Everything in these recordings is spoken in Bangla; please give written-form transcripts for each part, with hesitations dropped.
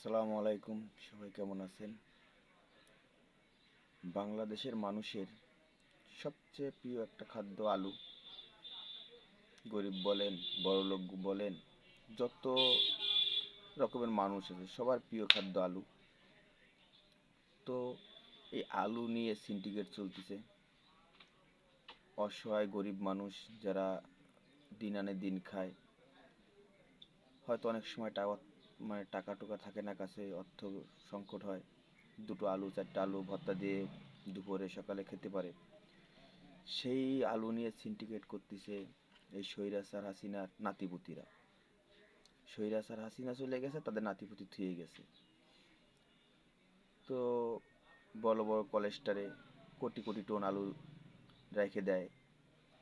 আসসালামু আলাইকুম। সবাই কেমন আছেন? বাংলাদেশের মানুষের সবচেয়ে প্রিয় একটা খাদ্য আলু। গরিব বলেন, বড়লোক বলেন, যত রকমের মানুষ আছে সবার প্রিয় খাদ্য আলু। তো এই আলু নিয়ে সিন্ডিকেট চলতেছে। অসহায় গরিব মানুষ যারা দিন আনে দিন খায়, হয়তো অনেক সময় টাকা টুকা থাকে না কাছে, অর্থ সংকট হয়, দুটো আলু চারটা আলু ভর্তা দিয়ে দুপুরে সকালে খেতে পারে। সেই আলু নিয়ে সিন্ডিকেট করতেছে এই স্বৈরাচার হাসিনার নাতিপুতিরা। স্বৈরাচার হাসিনা চলে গেছে, তাদের নাতিপুতি থুয়ে গেছে। তো বড় বড় কলেস্টারে কোটি কোটি টন আলু রেখে দেয়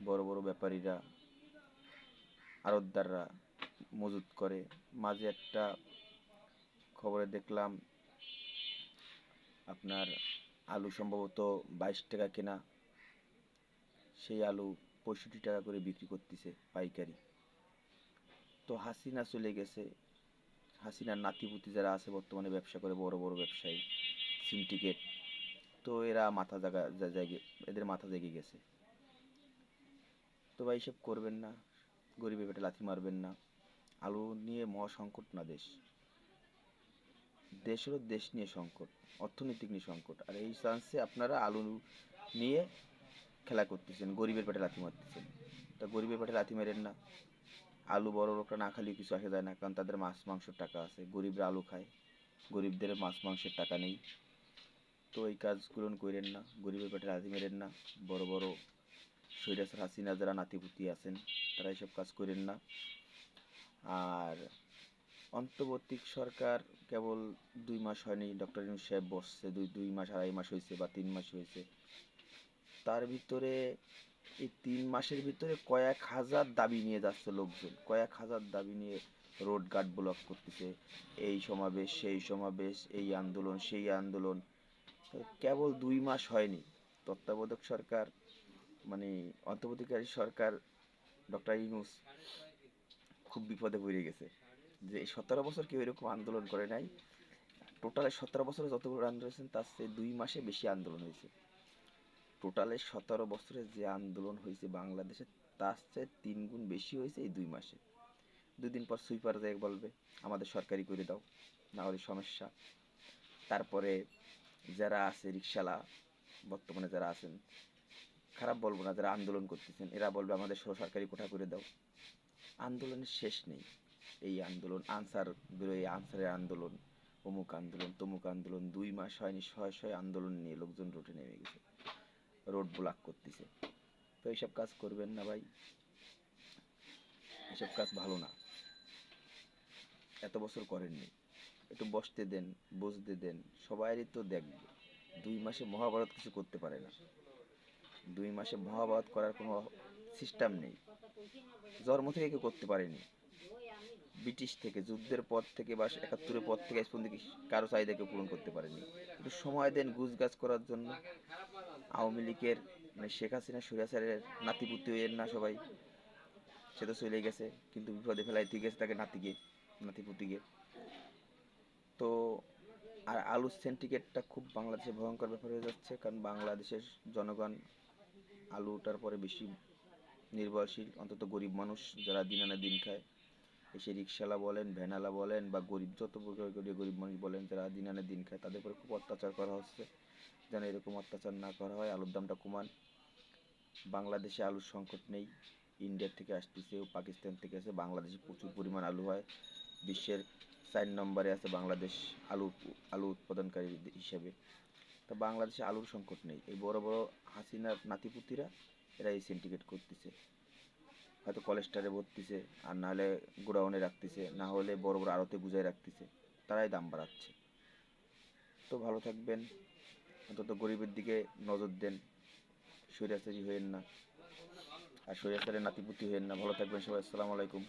বড় বড় ব্যাপারীরা, আড়তদাররা মজুত করে। মাঝে একটা খবরে দেখলাম আপনার আলু সম্ভবত 22 টাকা কেনা, সেই আলু 65 টাকা করে বিক্রি করতেছে পাইকারি। তো হাসিনা চলে গেছে, হাসিনার নাতিপুতি যারা আছে বর্তমানে ব্যবসা করে, বড় বড় ব্যবসায়ী, সিন্ডিকেট, তো এরা এদের মাথা জেগে গেছে। তো ভাই এসব করবেন না, গরিবের পেটে লাথি মারবেন না। আলু নিয়ে মহা সংকট না দেশেরও দেশ নিয়ে সংকট, অর্থনৈতিক নিয়ে সংকট, আর এই চান্সে আপনারা আলু নিয়ে খেলা করতেছেন, গরিবের পেটে লাথি মারতেছেন। তা গরিবের পেটে লাথি মেরেন না। আলু বড় লোকরা না খালি কিছু আসে যায় না, কারণ তাদের মাছ মাংসের টাকা আছে। গরিবরা আলু খায়, গরিবদের মাছ মাংসের টাকা নেই। তো এই কাজগুলো করেন না, গরিবের পেটে লাথি মেরেন না। বড় বড় স্বৈরাচার হাসিনা যারা নাতিপুতি আছেন তারা এসব কাজ করেন না। আর অন্তর্বর্তী সরকার কেবল 2 মাস হয়নি, ডক্টর ইউনূস সাহেব বসছে, দুই মাস 2.5 মাস হয়েছে বা 3 মাস হয়েছে। তার ভিতরে এই 3 মাসের ভিতরে কয়েক হাজার দাবি নিয়ে যাচ্ছে লোকজন, কয়েক হাজার দাবি নিয়ে রোড গার্ড ব্লক করতেছে, এই সমাবেশ সেই সমাবেশ, এই আন্দোলন সেই আন্দোলন। কেবল 2 মাস হয়নি, তত্ত্বাবধায়ক সরকার মানে অন্তর্বর্তীকারী সরকার ডক্টর ইউনূস খুব বিপদে পড়ে গেছে। যে 17 বছর কেউ এরকম আন্দোলন করে নাই। টোটালে 17 বছরে যতগুলো আন্দোলন হয়েছে তার চেয়ে 2 মাসে বেশি আন্দোলন হয়েছে। টোটালে 17 বছরে যে আন্দোলন হয়েছে বাংলাদেশে, তার চেয়ে 3 গুণ বেশি হয়েছে এই 2 মাসে। 2 দিন পর সুইপার যায় বলবে আমাদের সরকারি করে দাও, না হলে সমস্যা। তারপরে যারা আছে রিক্সাওয়ালা, বর্তমানে যারা আছেন, খারাপ বলবো না, যারা আন্দোলন করতেছেন এরা বলবে আমাদের সরকারি কোঠা করে দাও। আন্দোলনের শেষ নেই। এই আন্দোলন আনসার বেরোয়, আনসারের আন্দোলন, অমুক আন্দোলন তমুক আন্দোলন, 2 মাস হয়নি শয়ে শয়ে আন্দোলন নিয়ে লোকজন রোডে নেমে গেছে, রোড ব্লক করতেছে। তো এইসব কাজ করবেন না ভাই, এসব কাজ ভালো না। এত বছর করেননি, একটু বসতে দেন, বুঝতে দেন, সবাইরই তো দেখবে। 2 মাসে মহাভারত কিছু করতে পারে না, 2 মাসে মহাভারত করার কোনো সিস্টেম নেই। জন্ম থেকে কেউ করতে পারেনি। ব্রিটিশ থেকে, যুদ্ধের পর থেকে বা 71-এর পর থেকে আজ পর্যন্ত কারো চাহিদা কেউ পূরণ করতে পারেনি। একটু সময় দেন গুজগাছ করার জন্য। আওয়ামী লীগের মানে শেখ হাসিনা স্বৈরাচারের নাতিপুতি হইয়েন না সবাই। সে তো চলে গেছে, কিন্তু বিপদে ফেলাইতে গেছে তাকে নাতিপুতিকে। তো আর আলুর সিন্ডিকেটটা খুব বাংলাদেশে ভয়ঙ্কর ব্যাপার হয়ে যাচ্ছে, কারণ বাংলাদেশের জনগণ আলুটার পরে বেশি নির্ভরশীল, অন্তত গরিব মানুষ যারা দিন আনে দিন খায়। এসে রিক্সাওয়ালা বলেন, ভ্যানওয়ালা বলেন, বা গরিব যত গরিব মানুষ বলেন যারা দিন আনে দিন খায়, তাদের উপরে খুব অত্যাচার করা হচ্ছে। যেন এরকম অত্যাচার না করা হয়, আলুর দামটা কমান। বাংলাদেশে আলুর সংকট নেই, ইন্ডিয়া থেকে আসতেছে, পাকিস্তান থেকে আসে। বাংলাদেশে প্রচুর পরিমাণ আলু হয়, বিশ্বের 4 নম্বরে আছে বাংলাদেশ আলু আলু উৎপাদনকারী হিসেবে। তা বাংলাদেশে আলুর সংকট নেই। এই বড় বড় হাসিনার নাতিপুতিরা এরা এই সিন্ডিকেট করতেছে, হয়তো কলেস্টারে ভরতেছে, আর নাহলে গোডাউনে রাখতেছে, না হলে বড় বড় আড়তে বুঝায় রাখতেছে, তারাই দাম বাড়াচ্ছে। তো ভালো থাকবেন, অন্তত গরিবের দিকে নজর দেন, স্বৈরাচারী হয়েন না, আর স্বৈরাচারের নাতিপুতি হয়েন না। ভালো থাকবেন সবাই, আসসালামু আলাইকুম।